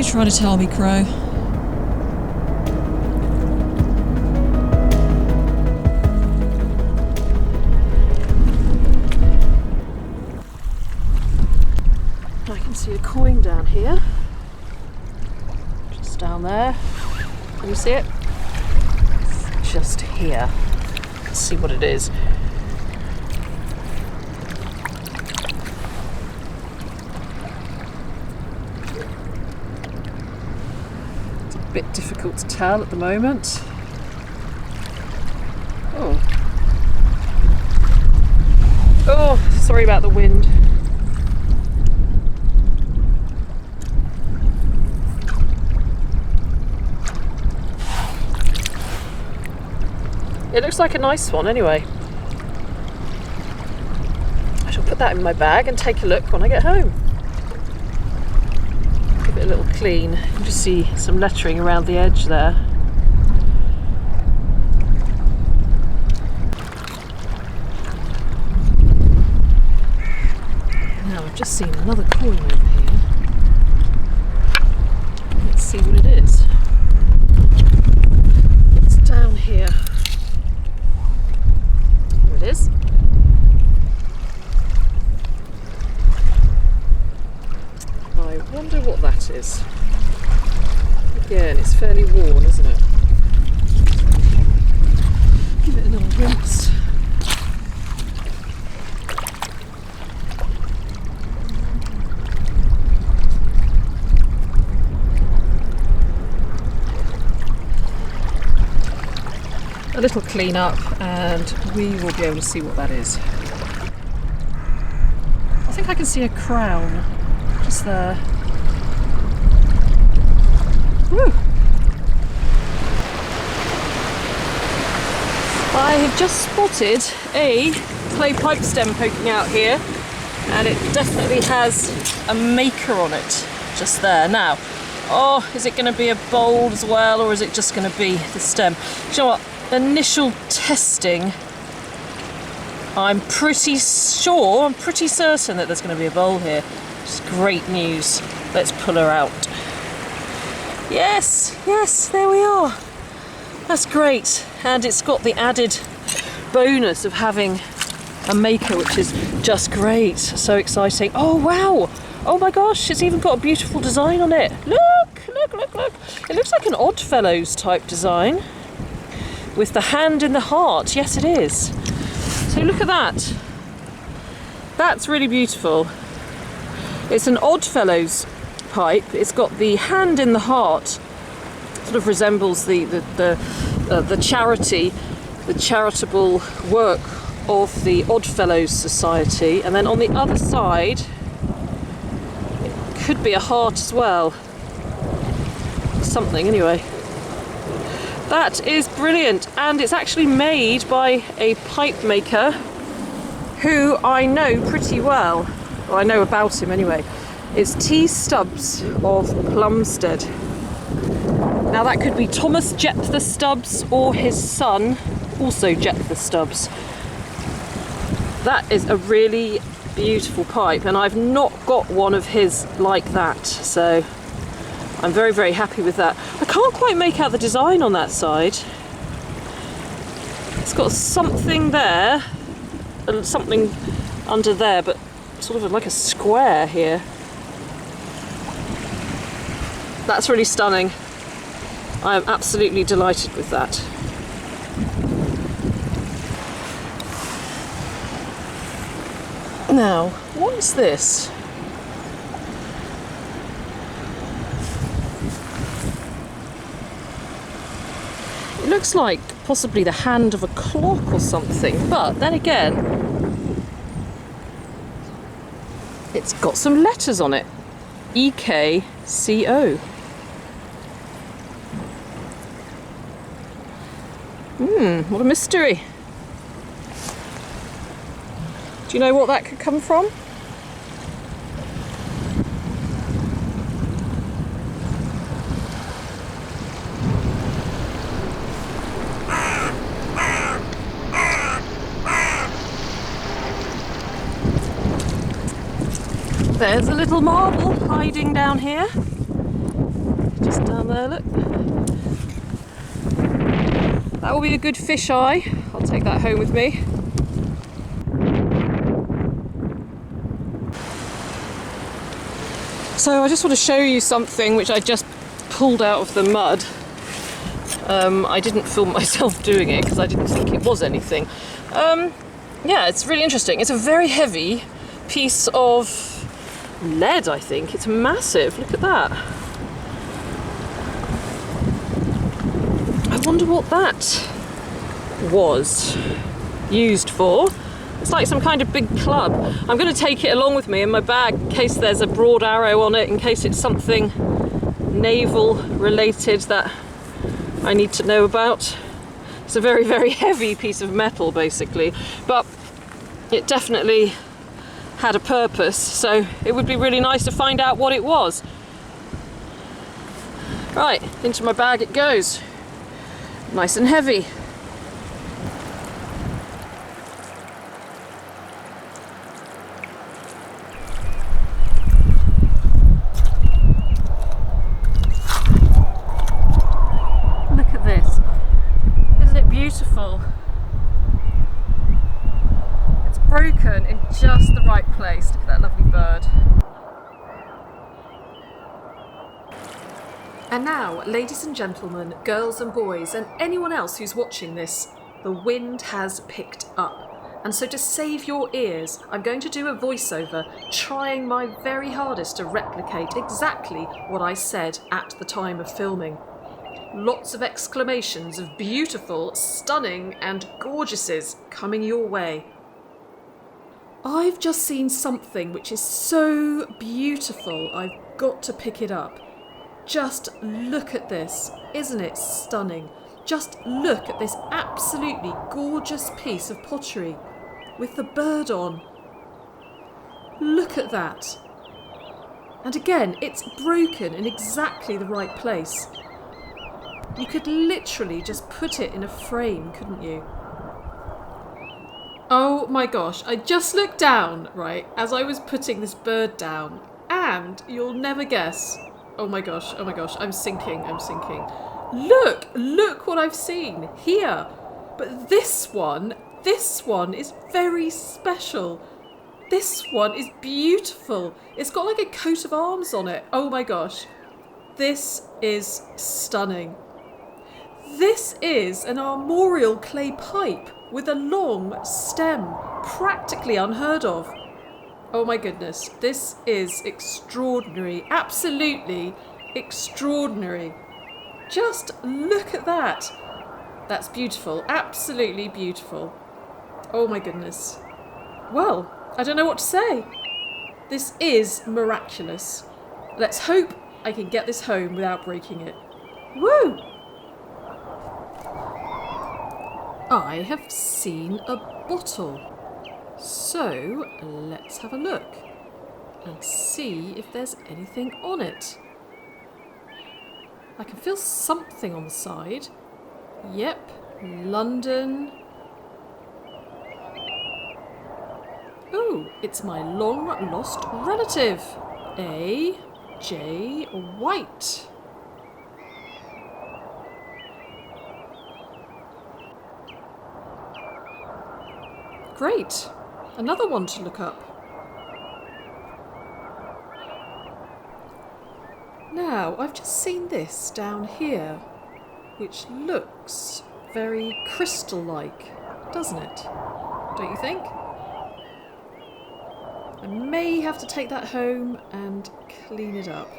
try to tell me, Crow. I can see a coin down here. Just down there. Can you see it? It's just here. Let's see what it is. Bit difficult to tell at the moment. Oh, sorry about the wind. It looks like a nice one anyway. I shall put that in my bag and take a look when I get home. Give it a little clean. You can just see some lettering around the edge there. Now I've just seen another coin over here. Let's see what it is. It's down here. Here it is. I wonder what that is. Again, it's fairly worn, isn't it? Give it a little rinse. A little clean up and we will be able to see what that is. I think I can see a crown just there. Woo. I have just spotted a clay pipe stem poking out here, and it definitely has a maker on it just there. Now, is it going to be a bowl as well, or is it just going to be the stem? Do you know what? Initial testing, I'm pretty certain that there's going to be a bowl here. It's great news. Let's pull her out. Yes, there we are. That's great. And it's got the added bonus of having a maker, which is just great. So exciting. Oh, wow. Oh my gosh, it's even got a beautiful design on it. Look. It looks like an Oddfellows type design with the hand in the heart. Yes, it is. So look at that. That's really beautiful. It's an Oddfellows pipe. It's got the hand in the heart. Sort of resembles the charity, the charitable work of the Oddfellows Society. And then on the other side, it could be a heart as well. Something anyway. That is brilliant, and it's actually made by a pipe maker who I know pretty well. I know about him anyway. It's T. Stubbs of Plumstead. Now that could be Thomas Jephthah Stubbs or his son, also Jephthah Stubbs. That is a really beautiful pipe, and I've not got one of his like that, so I'm very, very happy with that. I can't quite make out the design on that side. It's got something there, something under there, but sort of like a square here. That's really stunning. I am absolutely delighted with that. Now, what is this? It looks like possibly the hand of a clock or something, but then again, it's got some letters on it. EKCO. What a mystery. Do you know what that could come from? There's a little marble hiding down here. Just down there, look. That will be a good fish eye. I'll take that home with me. So I just want to show you something which I just pulled out of the mud. I didn't film myself doing it because I didn't think it was anything. Yeah, it's really interesting. It's a very heavy piece of lead, I think. It's massive. Look at that. I wonder what that was used for. It's like some kind of big club. I'm going to take it along with me in my bag in case there's a broad arrow on it, in case it's something naval related that I need to know about. It's a very, very heavy piece of metal, basically, but it definitely had a purpose, so it would be really nice to find out what it was. Right, into my bag it goes. Nice and heavy. Look at this. Isn't it beautiful? It's broken in just the right place. Look at that lovely bird. And now, ladies and gentlemen, girls and boys, and anyone else who's watching this, the wind has picked up. And so to save your ears, I'm going to do a voiceover, trying my very hardest to replicate exactly what I said at the time of filming. Lots of exclamations of beautiful, stunning, and gorgeouses coming your way. I've just seen something which is so beautiful, I've got to pick it up. Just look at this. Isn't it stunning? Just look at this absolutely gorgeous piece of pottery with the bird on. Look at that. And again, it's broken in exactly the right place. You could literally just put it in a frame, couldn't you? Oh my gosh, I just looked down, right, as I was putting this bird down, and you'll never guess. Oh my gosh, I'm sinking. Look what I've seen here. But this one is very special. This one is beautiful. It's got like a coat of arms on it. Oh my gosh. This is stunning. This is an armorial clay pipe with a long stem, practically unheard of. Oh my goodness, this is extraordinary, absolutely extraordinary. Just look at that. That's beautiful, absolutely beautiful. Oh my goodness. Well, I don't know what to say. This is miraculous. Let's hope I can get this home without breaking it. Woo! I have seen a bottle. So, let's have a look and see if there's anything on it. I can feel something on the side. Yep, London. Oh, it's my long lost relative, A.J. White. Great. Another one to look up. Now, I've just seen this down here, which looks very crystal-like, doesn't it? Don't you think? I may have to take that home and clean it up.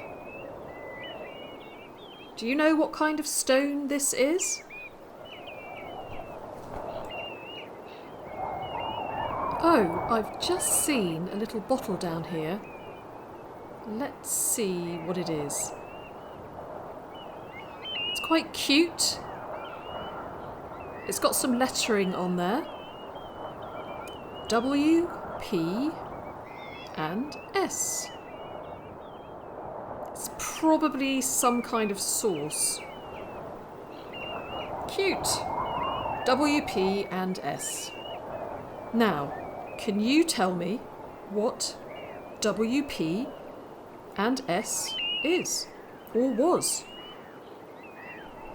Do you know what kind of stone this is? Oh, I've just seen a little bottle down here. Let's see what it is. It's quite cute. It's got some lettering on there. W, P, and S. It's probably some kind of sauce. Cute. W, P, and S. Now, can you tell me what WP and S is, or was?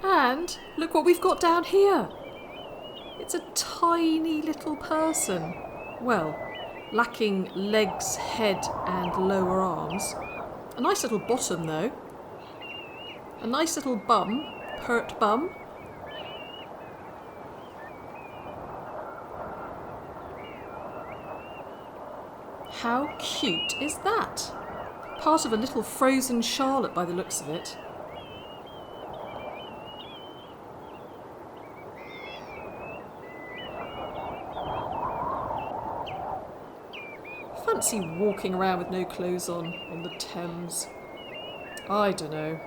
And look what we've got down here. It's a tiny little person. Well, lacking legs, head and lower arms. A nice little bottom though. A nice little bum, pert bum. How cute is that? Part of a little frozen Charlotte by the looks of it. Fancy walking around with no clothes on the Thames. I don't know.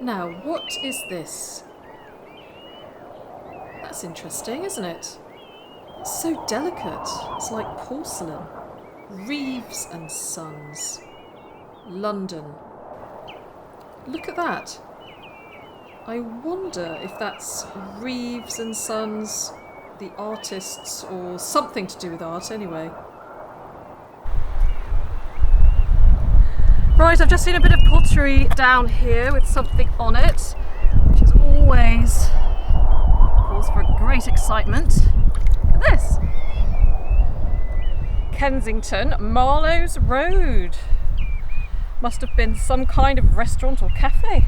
Now, what is this? That's interesting, isn't it? It's so delicate. It's like porcelain. Reeves and Sons. London. Look at that. I wonder if that's Reeves and Sons, the artists, or something to do with art anyway. Right, I've just seen a bit of pottery down here with something on it, which is always cause for great excitement. Look at this. Kensington, Marlowe's Road. Must have been some kind of restaurant or cafe.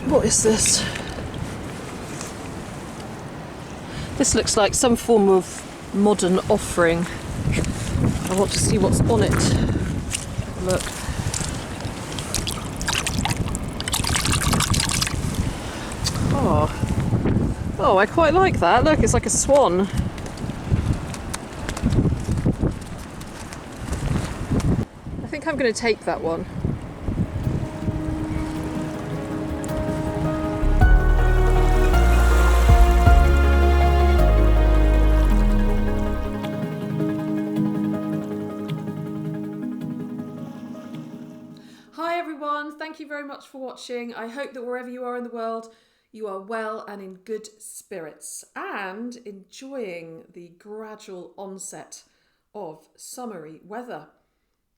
What is this? This looks like some form of modern offering. I want to see what's on it. Have a look. Oh, I quite like that. Look, it's like a swan. I think I'm going to take that one. Hi everyone, thank you very much for watching. I hope that wherever you are in the world, you are well and in good spirits and enjoying the gradual onset of summery weather.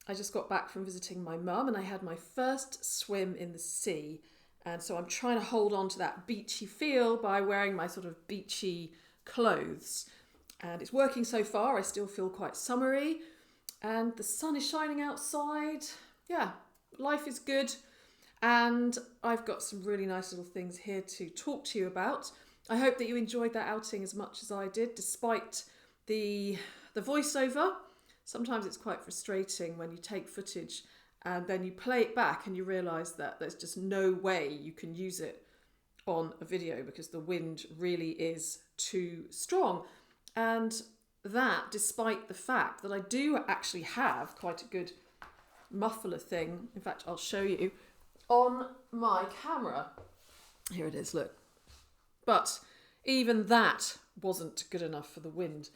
I just got back from visiting my mum and I had my first swim in the sea. And so I'm trying to hold on to that beachy feel by wearing my sort of beachy clothes. And it's working so far. I still feel quite summery and the sun is shining outside. Yeah, life is good. And I've got some really nice little things here to talk to you about. I hope that you enjoyed that outing as much as I did, despite the voiceover. Sometimes it's quite frustrating when you take footage and then you play it back and you realise that there's just no way you can use it on a video because the wind really is too strong. And that despite the fact that I do actually have quite a good muffler thing. In fact, I'll show you on my camera. Here it is, look. But even that wasn't good enough for the wind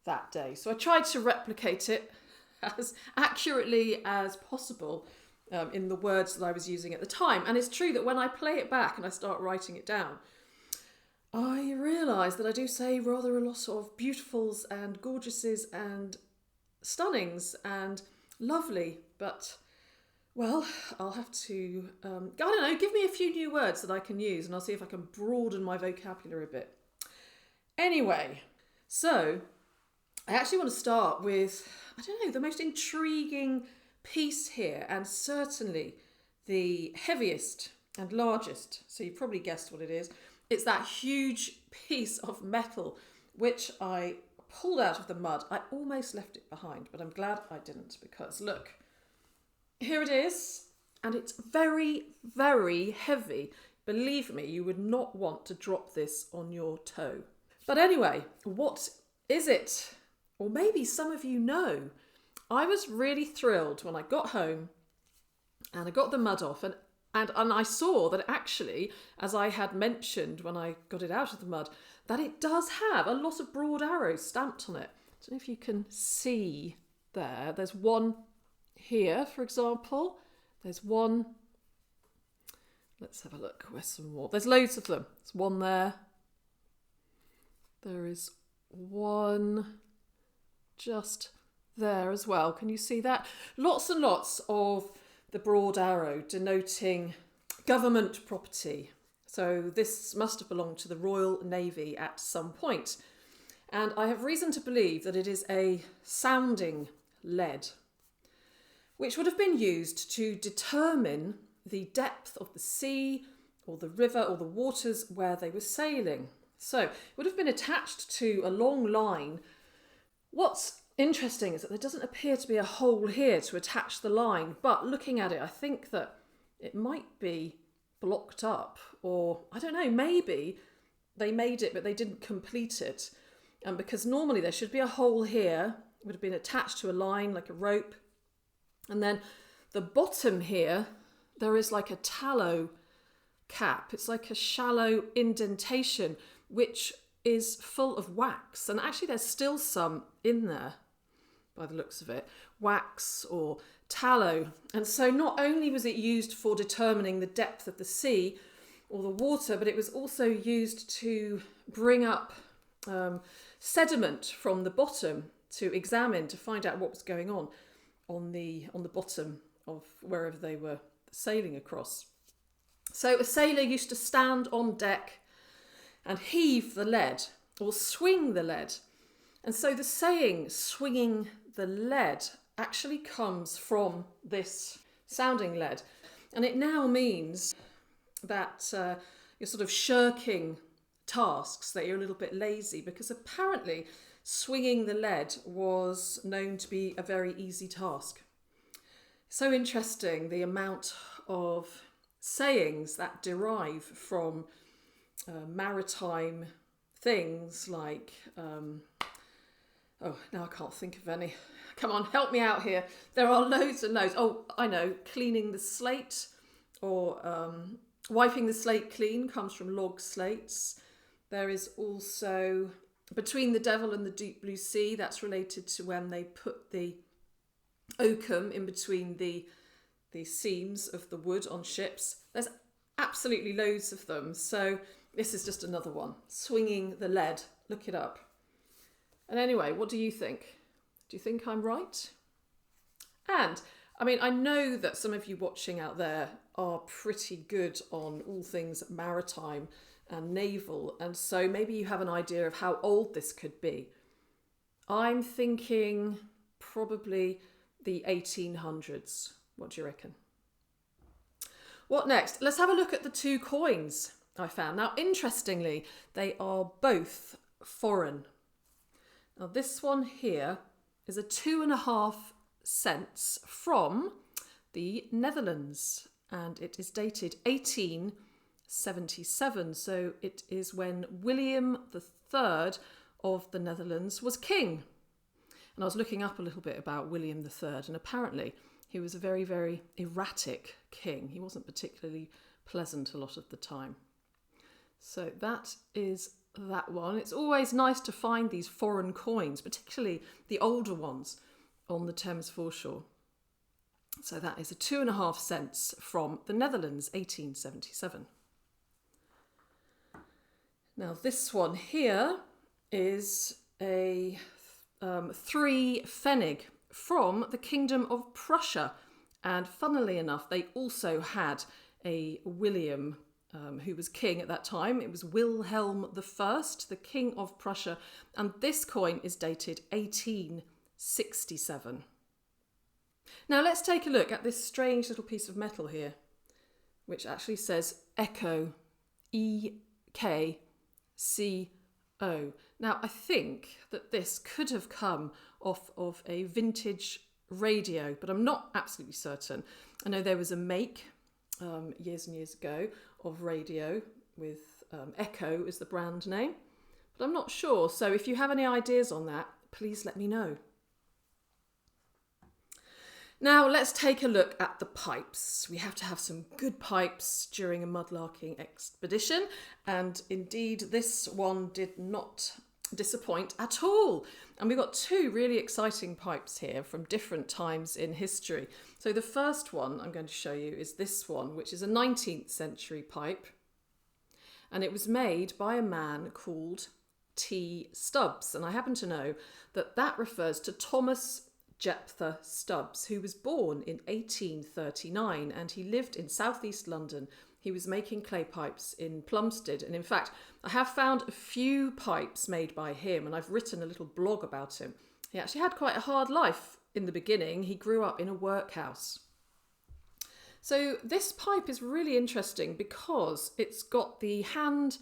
that day. So I tried to replicate it as accurately as possible in the words that I was using at the time. And it's true that when I play it back and I start writing it down, I realise that I do say rather a lot of beautifuls and gorgeouses and stunnings and lovely, but, well, I'll have to, I don't know, give me a few new words that I can use and I'll see if I can broaden my vocabulary a bit. Anyway, so I actually want to start with, I don't know, the most intriguing piece here, and certainly the heaviest and largest. So you probably guessed what it is. It's that huge piece of metal which I pulled out of the mud. I almost left it behind, but I'm glad I didn't, because look, here it is, and it's very, very heavy. Believe me, you would not want to drop this on your toe. But anyway, what is it? Or maybe some of you know. I was really thrilled when I got home and I got the mud off, and I saw that actually, as I had mentioned when I got it out of the mud, that it does have a lot of broad arrows stamped on it. I don't know if you can see there. There's one here, for example. There's one. Let's have a look. Where's some more? There's loads of them. There's one there. There is one just there as well. Can you see that? Lots and lots of the broad arrow denoting government property. So this must have belonged to the Royal Navy at some point. And I have reason to believe that it is a sounding lead, which would have been used to determine the depth of the sea or the river or the waters where they were sailing. So it would have been attached to a long line. What's interesting is that there doesn't appear to be a hole here to attach the line, but looking at it, I think that it might be blocked up, or I don't know, maybe they made it but they didn't complete it. And because normally there should be a hole here, it would have been attached to a line like a rope, and then the bottom here there is like a tallow cap. It's like a shallow indentation which is full of wax, and actually there's still some in there by the looks of it, wax or tallow. And so not only was it used for determining the depth of the sea or the water, but it was also used to bring up sediment from the bottom to examine, to find out what was going on the bottom of wherever they were sailing across. So a sailor used to stand on deck and heave the lead or swing the lead. And so the saying, swinging the lead, actually comes from this sounding lead. And it now means that you're sort of shirking tasks, that you're a little bit lazy, because apparently swinging the lead was known to be a very easy task. So interesting, the amount of sayings that derive from maritime things like... Oh, now I can't think of any. Come on, help me out here. There are loads and loads. Oh, I know, cleaning the slate, or wiping the slate clean comes from log slates. There is also between the devil and the deep blue sea. That's related to when they put the oakum in between the seams of the wood on ships. There's absolutely loads of them. So this is just another one. Swinging the lead. Look it up. And anyway, what do you think? Do you think I'm right? And, I mean, I know that some of you watching out there are pretty good on all things maritime and naval, and so maybe you have an idea of how old this could be. I'm thinking probably the 1800s. What do you reckon? What next? Let's have a look at the two coins I found. Now, interestingly, they are both foreign. Now this one here is a 2.5 cents from the Netherlands, and it is dated 1877. So it is when William III of the Netherlands was king. And I was looking up a little bit about William III, and apparently he was a very, very erratic king. He wasn't particularly pleasant a lot of the time. So that is that one. It's always nice to find these foreign coins, particularly the older ones on the Thames foreshore. So that is a 2.5 cents from the Netherlands, 1877. Now this one here is a 3 pfennig from the Kingdom of Prussia. And funnily enough, they also had a William who was king at that time. It was Wilhelm I, the King of Prussia. And this coin is dated 1867. Now let's take a look at this strange little piece of metal here, which actually says Echo, E-K-C-O. Now I think that this could have come off of a vintage radio, but I'm not absolutely certain. I know there was a make years and years ago of radio with Echo as the brand name, but I'm not sure. So if you have any ideas on that, please let me know. Now let's take a look at the pipes. We have to have some good pipes during a mudlarking expedition, and indeed this one did not disappoint at all. And we've got 2 really exciting pipes here from different times in history. So the first one I'm going to show you is this one, which is a 19th century pipe, and it was made by a man called T. Stubbs, and I happen to know that that refers to Thomas Jephthah Stubbs, who was born in 1839, and he lived in southeast London. He was making clay pipes in Plumstead, and in fact I have found a few pipes made by him, and I've written a little blog about him. He actually had quite a hard life in the beginning. He grew up in a workhouse. So this pipe is really interesting because it's got the hand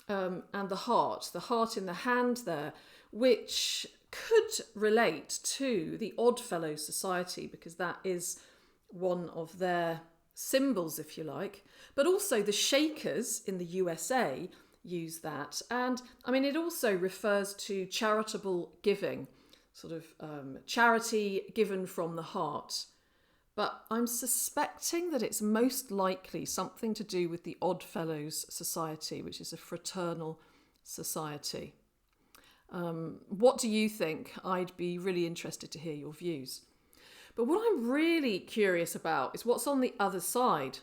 and the heart in the hand there, which could relate to the Oddfellows Society, because that is one of their symbols, if you like. But also the Shakers in the USA use that. And I mean, it also refers to charitable giving, sort of charity given from the heart. But I'm suspecting that it's most likely something to do with the Oddfellows Society, which is a fraternal society. What do you think? I'd be really interested to hear your views. But what I'm really curious about is what's on the other side.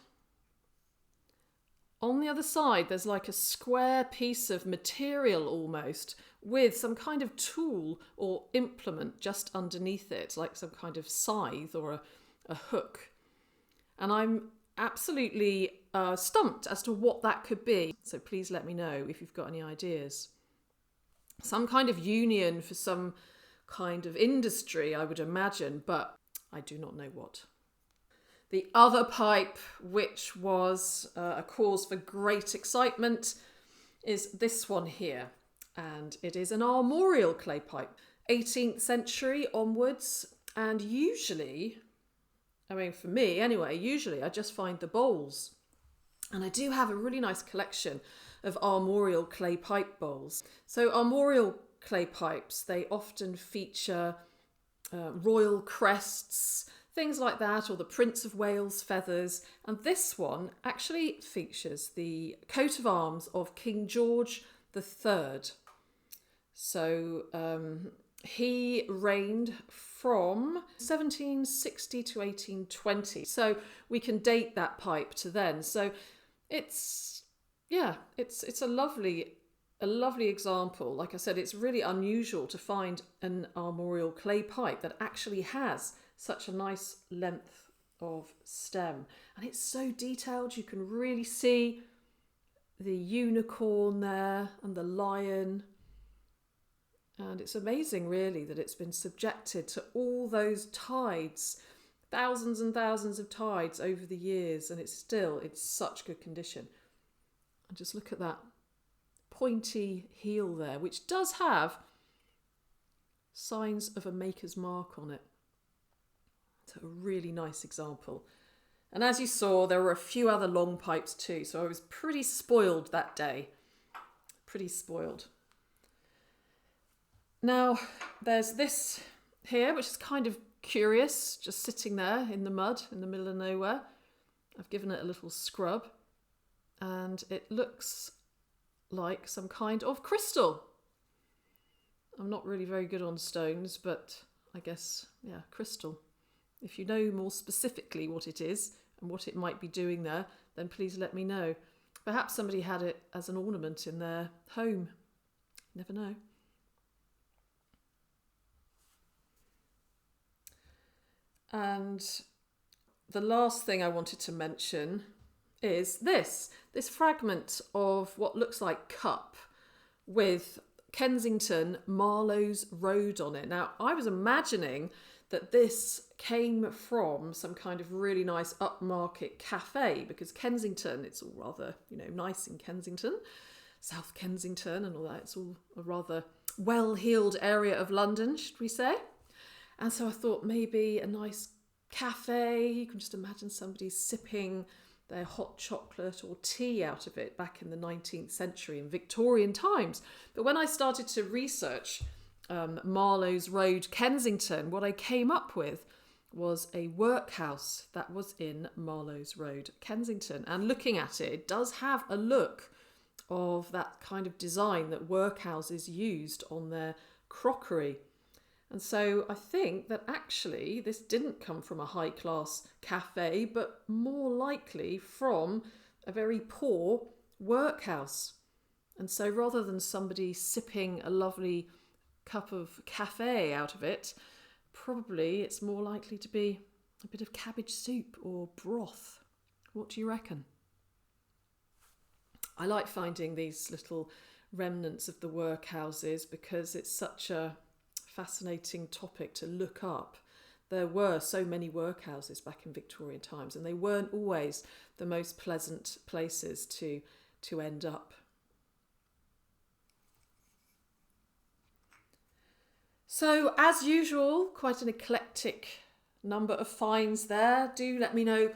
On the other side, there's like a square piece of material almost, with some kind of tool or implement just underneath it, like some kind of scythe or a hook. And I'm absolutely stumped as to what that could be. So please let me know if you've got any ideas. Some kind of union for some kind of industry, I would imagine, but I do not know what. The other pipe, which was a cause for great excitement, is this one here. And it is an armorial clay pipe, 18th century onwards. And usually, I mean for me anyway, usually I just find the bowls. And I do have a really nice collection of armorial clay pipe bowls. So armorial clay pipes, they often feature royal crests, things like that, or the Prince of Wales feathers. And this one actually features the coat of arms of King George III. So he reigned from 1760 to 1820. So we can date that pipe to then. So it's a lovely example. Like I said, it's really unusual to find an armorial clay pipe that actually has such a nice length of stem. And it's so detailed, you can really see the unicorn there and the lion. And it's amazing really that it's been subjected to all those tides, thousands and thousands of tides over the years, and it's still in such good condition. And just look at that pointy heel there, which does have signs of a maker's mark on it. It's a really nice example. And as you saw, there were a few other long pipes too, so I was pretty spoiled that day. Pretty spoiled. Now, there's this here, which is kind of curious, just sitting there in the mud in the middle of nowhere. I've given it a little scrub, and it looks like some kind of crystal. I'm not really very good on stones, but I guess, yeah, crystal. If you know more specifically what it is and what it might be doing there, then please let me know. Perhaps somebody had it as an ornament in their home. Never know. And the last thing I wanted to mention is this fragment of what looks like cup with Kensington Marlowe's Road on it. Now, I was imagining that this came from some kind of really nice upmarket cafe, because Kensington, it's all rather, nice in Kensington, South Kensington and all that. It's all a rather well-heeled area of London, should we say. And so I thought maybe a nice cafe, you can just imagine somebody sipping their hot chocolate or tea out of it back in the 19th century in Victorian times. But when I started to research Marlowe's Road, Kensington, what I came up with was a workhouse that was in Marlowe's Road, Kensington. And looking at it, it does have a look of that kind of design that workhouses used on their crockery. And so I think that actually this didn't come from a high-class cafe, but more likely from a very poor workhouse. And so rather than somebody sipping a lovely cup of cafe out of it, probably it's more likely to be a bit of cabbage soup or broth. What do you reckon? I like finding these little remnants of the workhouses because it's such a fascinating topic to look up. There were so many workhouses back in Victorian times, and they weren't always the most pleasant places to end up. So, as usual, quite an eclectic number of finds there. Do let me know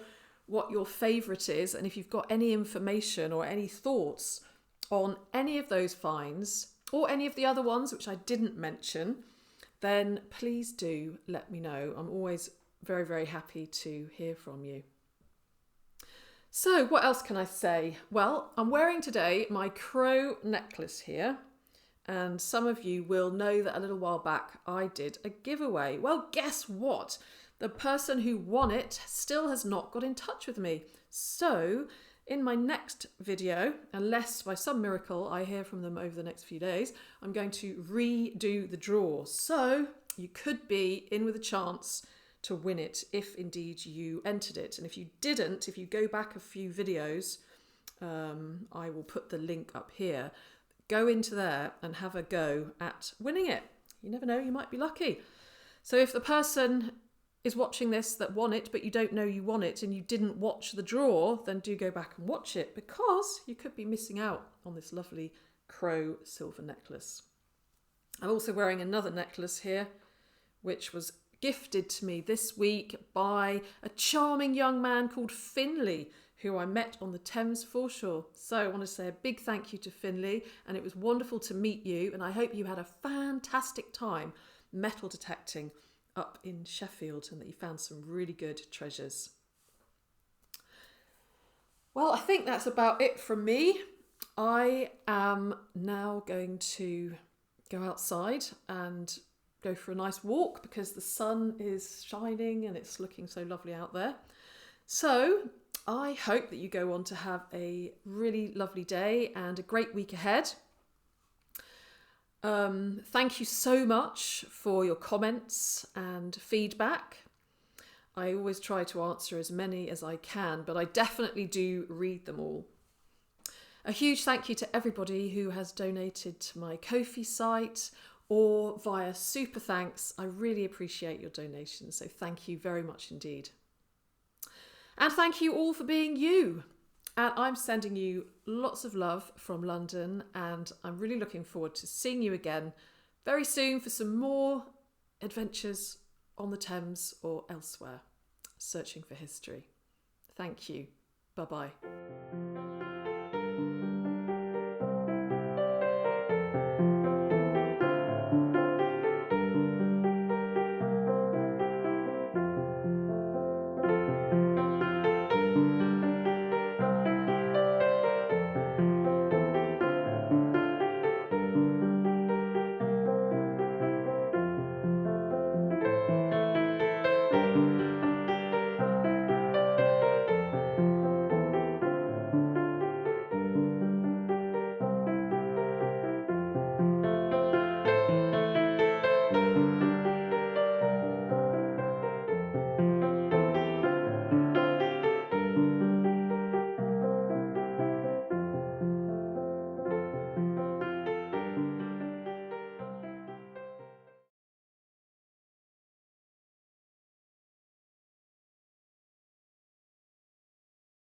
what your favourite is, and if you've got any information or any thoughts on any of those finds or any of the other ones which I didn't mention, then please do let me know. I'm always very, very happy to hear from you. So what else can I say? Well, I'm wearing today my crow necklace here, and some of you will know that a little while back I did a giveaway. Well, guess what? The person who won it still has not got in touch with me. So in my next video, unless by some miracle I hear from them over the next few days, I'm going to redo the draw. So you could be in with a chance to win it if indeed you entered it. And if you didn't, if you go back a few videos, I will put the link up here. Go into there and have a go at winning it. You never know, you might be lucky. So if the person is watching this that won it, but you don't know you won it and you didn't watch the draw, then do go back and watch it, because you could be missing out on this lovely crow silver necklace. I'm also wearing another necklace here, which was gifted to me this week by a charming young man called Finley, who I met on the Thames foreshore. So I want to say a big thank you to Finley, and it was wonderful to meet you, and I hope you had a fantastic time metal detecting up in Sheffield and that you found some really good treasures. Well, I think that's about it from me. I am now going to go outside and go for a nice walk because the sun is shining and it's looking so lovely out there. So I hope that you go on to have a really lovely day and a great week ahead. Thank you so much for your comments and feedback. I always try to answer as many as I can, but I definitely do read them all. A huge thank you to everybody who has donated to my Ko-fi site or via Super Thanks. I really appreciate your donations, so thank you very much indeed. And thank you all for being you. And I'm sending you lots of love from London, and I'm really looking forward to seeing you again very soon for some more adventures on the Thames or elsewhere, searching for history. Thank you. Bye-bye.